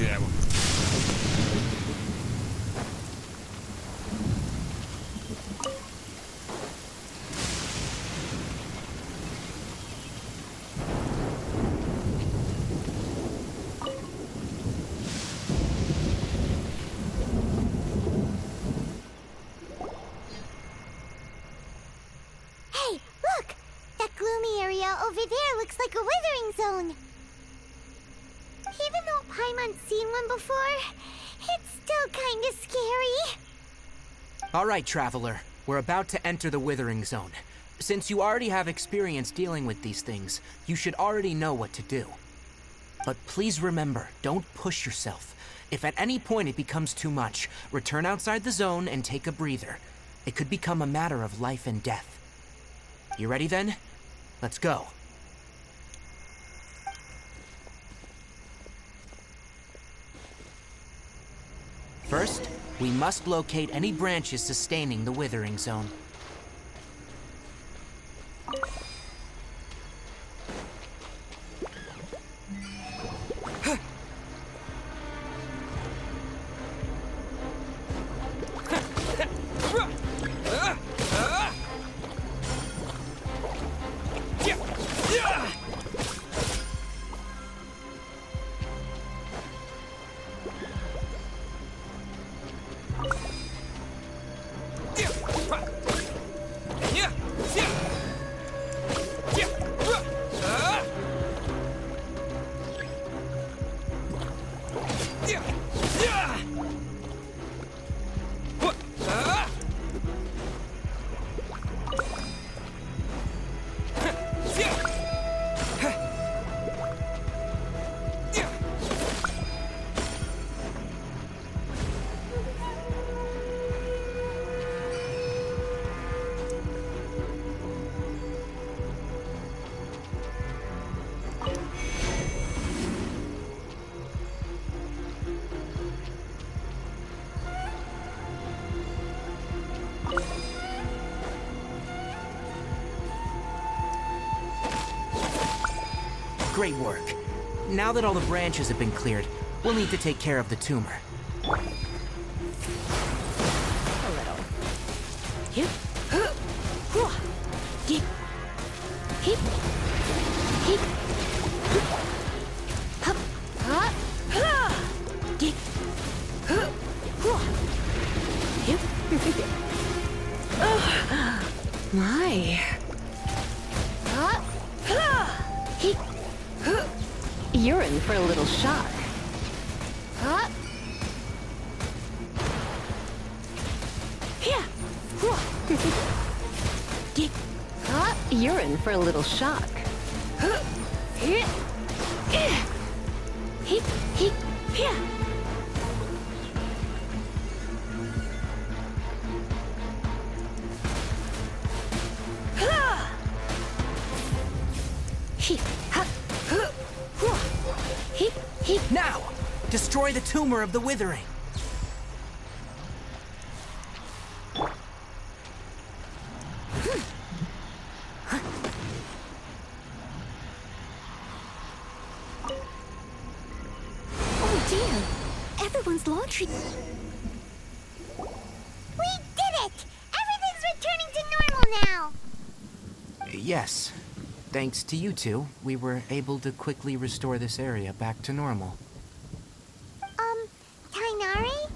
Siamo. Hey, look! That gloomy area over there looks like a withering zone. Even though Paimon's seen one before, it's still kinda scary. All right, Traveler. We're about to enter the Withering Zone. Since you already have experience dealing with these things, you should already know what to do. But please remember, don't push yourself. If at any point it becomes too much, return outside the zone and take a breather. It could become a matter of life and death. You ready then? Let's go. First, we must locate any branches sustaining the Withering Zone. Great work. Now that all the branches have been cleared, we'll need to take care of the tumor. A little. Hip. Hip. Hip. Hip. Hup. Hup. Dip. Hip. My. Hip. You're in for a little shock. You're in for a little shock. Now! Destroy the tumor of the Withering! Oh dear! Everyone's laundry... We did it! Everything's returning to normal now! Yes. Thanks to you two, we were able to quickly restore this area back to normal. Tainari?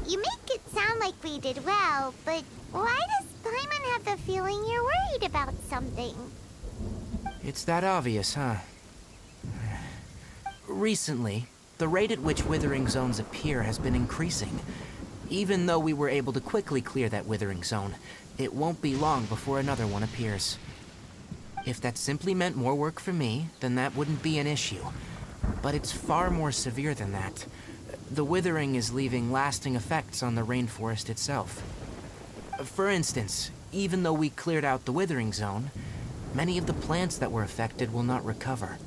You make it sound like we did well, but why does Paimon have the feeling you're worried about something? It's that obvious, huh? Recently, the rate at which Withering Zones appear has been increasing. Even though we were able to quickly clear that Withering Zone, it won't be long before another one appears. If that simply meant more work for me, then that wouldn't be an issue. But it's far more severe than that. The Withering is leaving lasting effects on the rainforest itself. For instance, even though we cleared out the Withering Zone, many of the plants that were affected will not recover.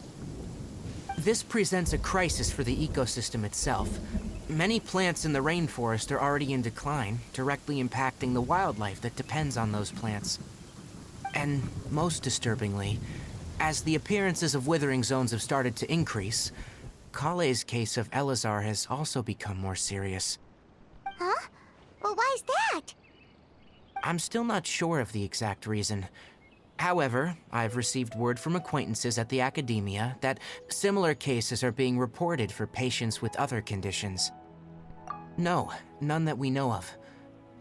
This presents a crisis for the ecosystem itself. Many plants in the rainforest are already in decline, directly impacting the wildlife that depends on those plants. And most disturbingly, as the appearances of Withering Zones have started to increase, Kale's case of Elazar has also become more serious. Huh? Well, why's that? I'm still not sure of the exact reason. However, I've received word from acquaintances at the academia that similar cases are being reported for patients with other conditions. No, none that we know of.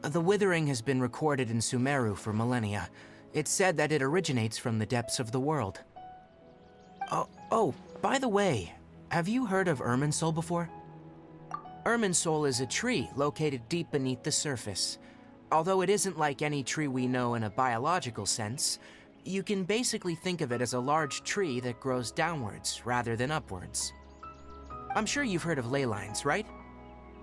The withering has been recorded in Sumeru for millennia. It's said that it originates from the depths of the world. Oh, by the way, have you heard of Irminsul before? Irminsul is a tree located deep beneath the surface. Although it isn't like any tree we know in a biological sense, you can basically think of it as a large tree that grows downwards rather than upwards. I'm sure you've heard of ley lines, right?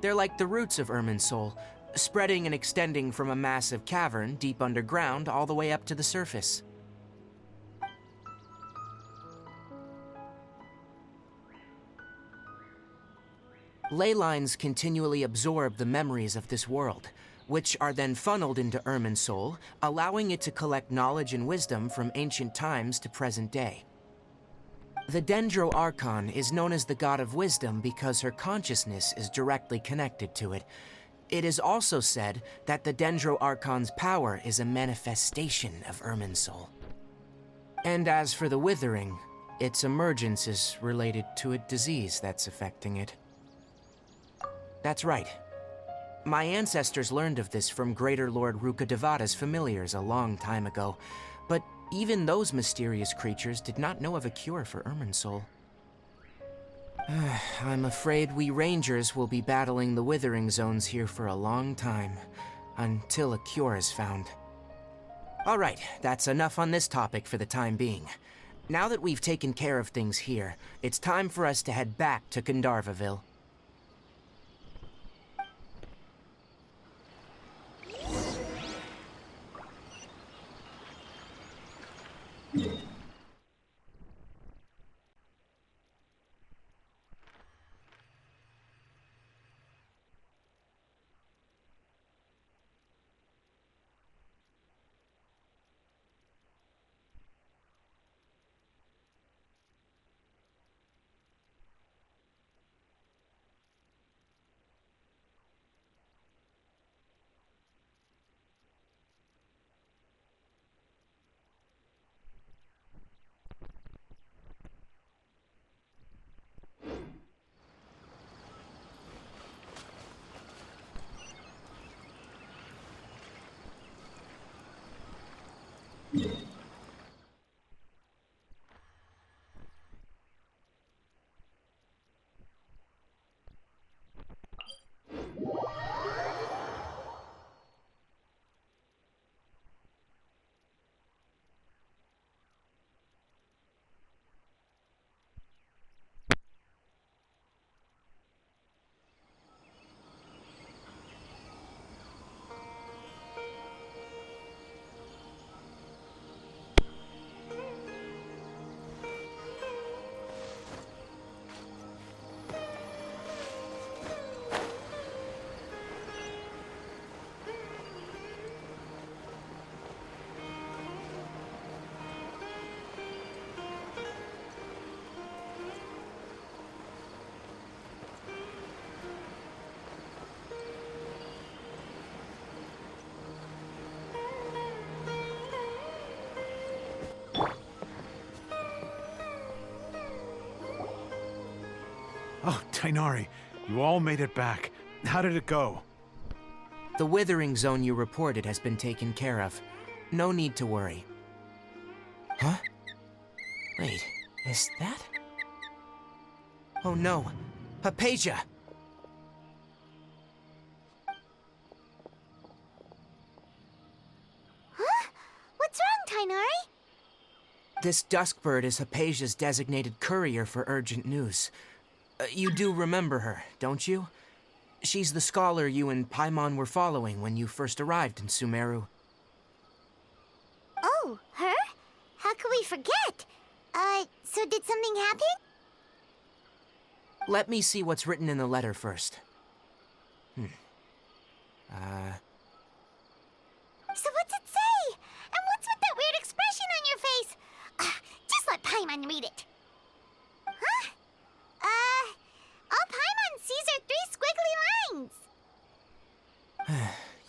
They're like the roots of Irminsul, spreading and extending from a massive cavern deep underground all the way up to the surface. Ley lines continually absorb the memories of this world, which are then funneled into Irminsul, allowing it to collect knowledge and wisdom from ancient times to present day. The Dendro Archon is known as the God of Wisdom because her consciousness is directly connected to it. It is also said that the Dendro Archon's power is a manifestation of Irminsul. And as for the Withering, its emergence is related to a disease that's affecting it. That's right. My ancestors learned of this from Greater Lord Rukkhadevata's familiars a long time ago, but even those mysterious creatures did not know of a cure for Irminsul. I'm afraid we Rangers will be battling the Withering Zones here for a long time, until a cure is found. Alright, that's enough on this topic for the time being. Now that we've taken care of things here, it's time for us to head back to Gandharvaville. Oh, Tighnari, you all made it back. How did it go? The Withering Zone you reported has been taken care of. No need to worry. Huh? Wait, is that? Oh no, Hypatia! Huh? What's wrong, Tighnari? This Duskbird is Hypatia's designated courier for urgent news. You do remember her, don't you? She's the scholar you and Paimon were following when you first arrived in Sumeru. Oh, her? How could we forget? So did something happen? Let me see what's written in the letter first. So what's it say? And what's with that weird expression on your face? Just let Paimon read it. Huh?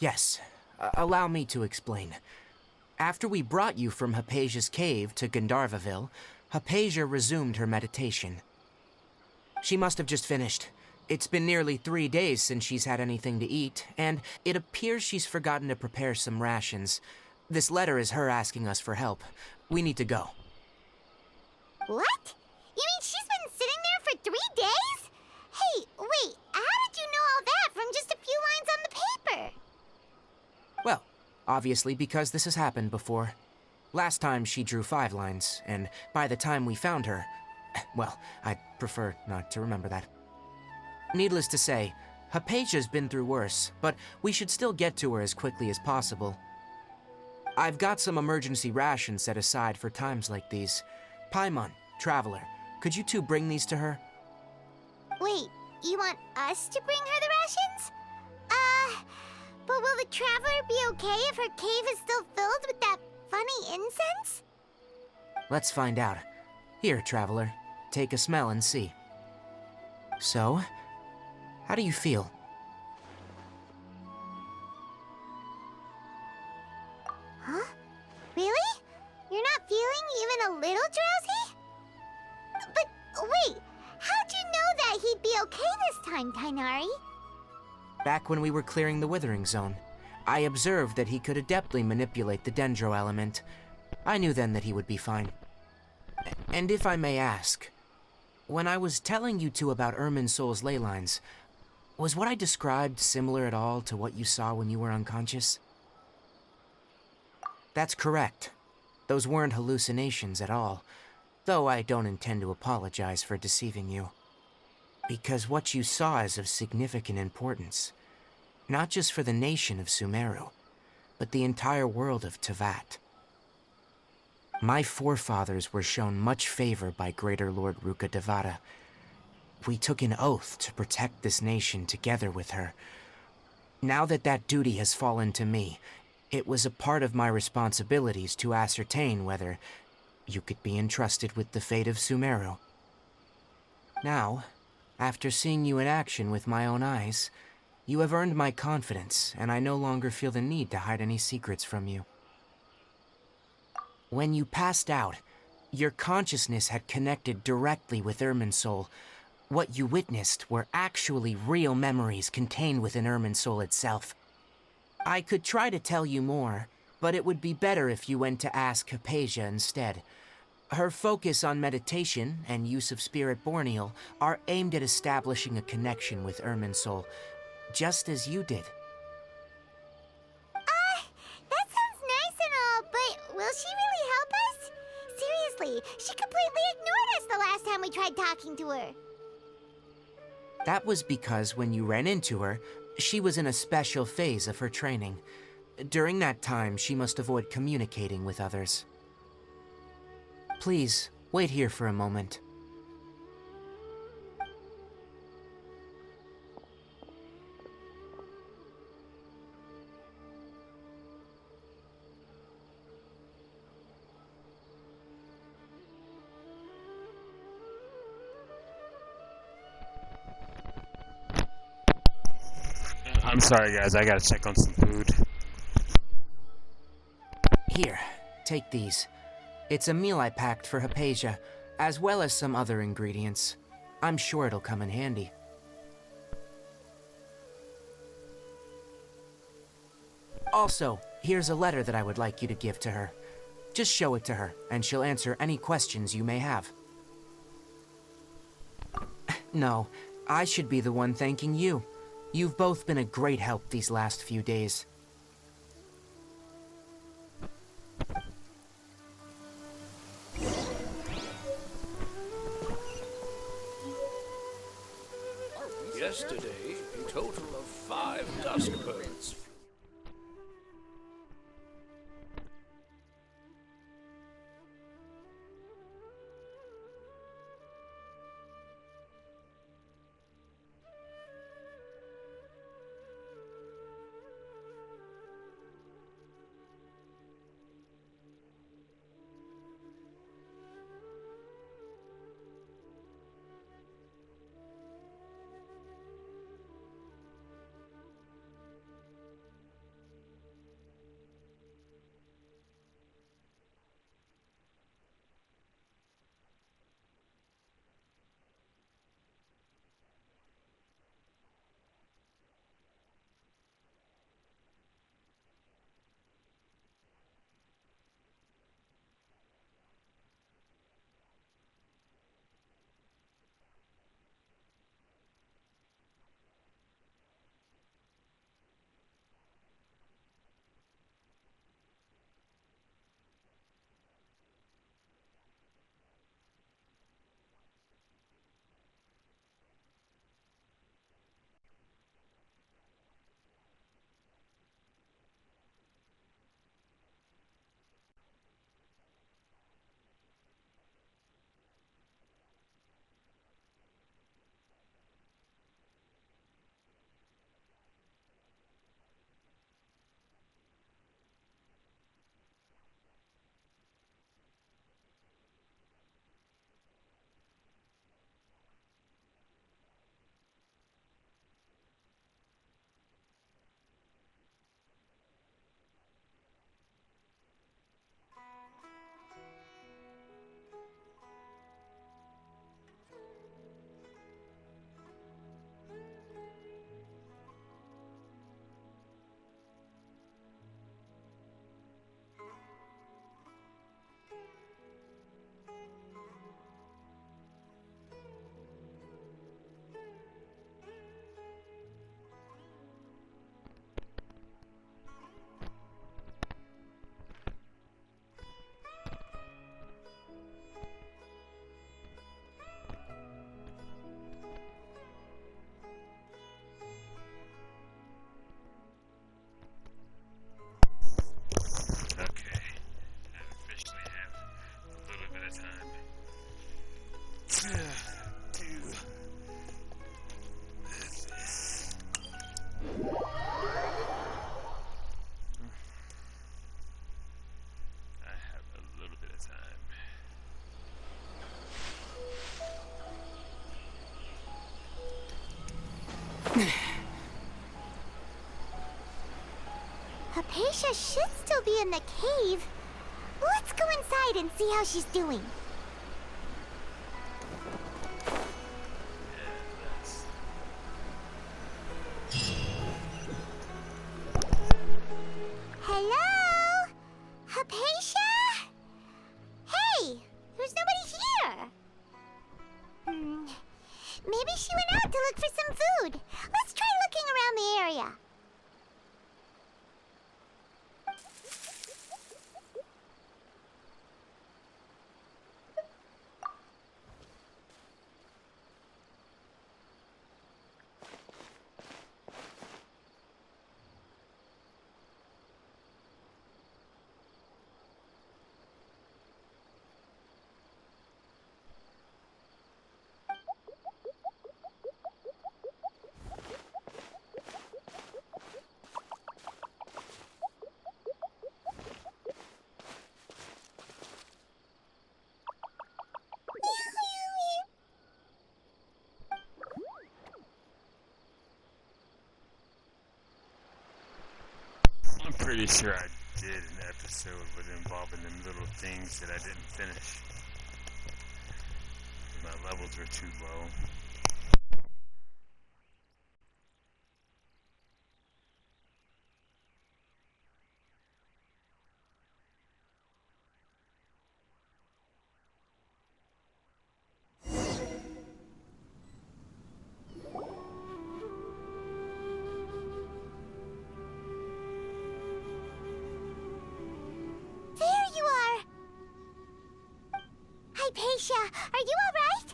Yes, allow me to explain. After we brought you from Hypatia's cave to Gandharvaville, Hypatia resumed her meditation. She must have just finished. It's been nearly 3 days since she's had anything to eat, and it appears she's forgotten to prepare some rations. This letter is her asking us for help. We need to go. What? You mean she's been sitting there for 3 days? Hey, wait, how did you know all that from just a few lines on the paper? Well, obviously because this has happened before. Last time she drew 5 lines, and by the time we found her, well, I'd prefer not to remember that. Needless to say, Hypatia's been through worse, but we should still get to her as quickly as possible. I've got some emergency rations set aside for times like these. Paimon, Traveler, could you two bring these to her? Wait, you want us to bring her the rations? But will the Traveler be okay if her cave is still filled with that funny incense? Let's find out. Here, Traveler, take a smell and see. So, how do you feel? Huh? Really? You're not feeling even a little drowsy? But wait, how'd you know that he'd be okay this time, Tighnari? Back when we were clearing the Withering Zone, I observed that he could adeptly manipulate the Dendro element. I knew then that he would be fine. And if I may ask, when I was telling you two about Irminsul's ley lines, was what I described similar at all to what you saw when you were unconscious? That's correct. Those weren't hallucinations at all, though I don't intend to apologize for deceiving you. Because what you saw is of significant importance, not just for the nation of Sumeru, but the entire world of Teyvat. My forefathers were shown much favor by Greater Lord Rukkhadevata. We took an oath to protect this nation together with her. Now that that duty has fallen to me, it was a part of my responsibilities to ascertain whether you could be entrusted with the fate of Sumeru. Now, after seeing you in action with my own eyes, you have earned my confidence, and I no longer feel the need to hide any secrets from you. When you passed out, your consciousness had connected directly with Irminsul. What you witnessed were actually real memories contained within Irminsul itself. I could try to tell you more, but it would be better if you went to ask Hypatia instead. Her focus on meditation and use of Spirit Borneal are aimed at establishing a connection with Irminsul, just as you did. That sounds nice and all, but will she really help us? Seriously, she completely ignored us the last time we tried talking to her. That was because when you ran into her, she was in a special phase of her training. During that time, she must avoid communicating with others. Please, wait here for a moment. I'm sorry guys, I gotta check on some food. Here, take these. It's a meal I packed for Hypatia, as well as some other ingredients. I'm sure it'll come in handy. Also, here's a letter that I would like you to give to her. Just show it to her, and she'll answer any questions you may have. No, I should be the one thanking you. You've both been a great help these last few days. Yesterday, a total of 5 duskbirds. of time. I have a little bit of time. Hypatia should still be in the cave. Let's go inside and see how she's doing. Hello? Hypatia? Hey, there's nobody here. Maybe she went out to look for some food. Let's try looking around the area. I'm pretty sure I did an episode with involving them little things that I didn't finish. My levels were too low. There you are! Hypatia, are you alright?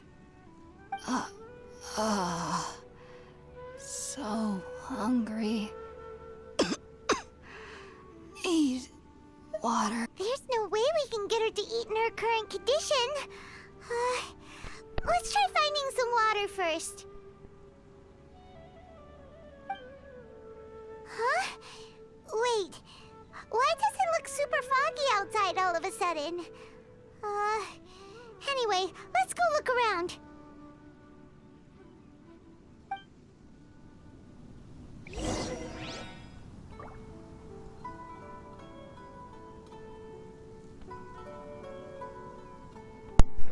So hungry. Need water. There's no way we can get her to eat in her current condition. Let's try finding some water first. Huh? Wait. Why does it look super foggy outside all of a sudden? Anyway, let's go look around.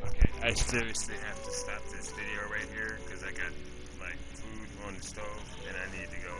Okay, I seriously have to stop this video right here because I got like food on the stove and I need to go.